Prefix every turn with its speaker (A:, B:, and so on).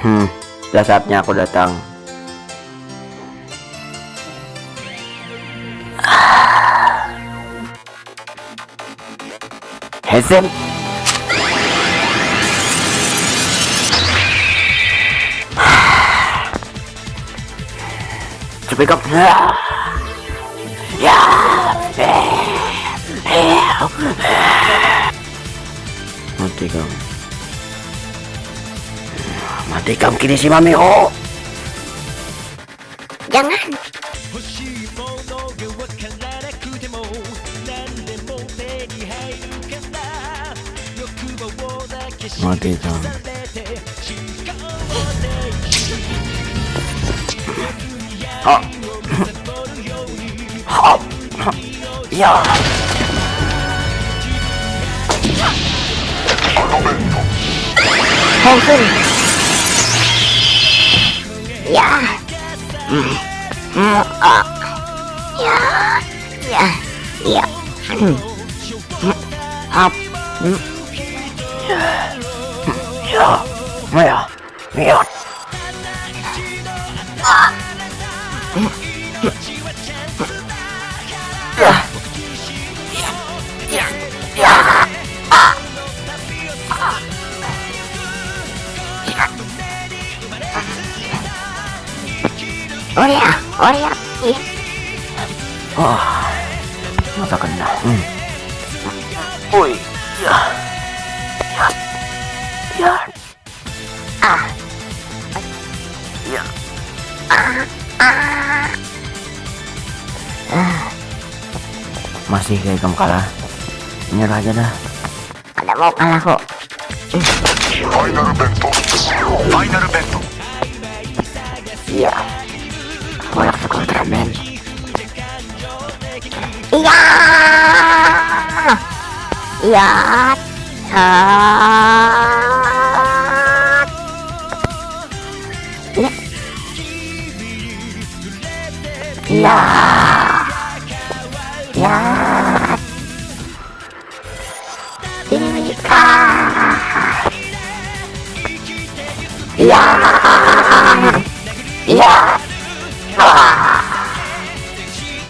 A: Sudah saatnya aku datang. Hansen. Speak up. Ya. Mati kamu. Mati kamu kini si Mamiho.
B: Jangan.
A: Mati kamu. Ha. Ha. Ya.
B: Hansen. Ya. Ya. Ya. Ya.
A: Up. Ya. Maya. Maya.
B: Oria.
A: Oh, masa kena. Oi, ya, ya,
B: Ah.
A: ya. Masih kayak kamu kalah. Nyerah aja dah.
B: Ada mau kalah kok.
C: ファイナルベントファイナルベント
A: Iya. Bolak Ultraman.
B: Iya. Iya. Iya.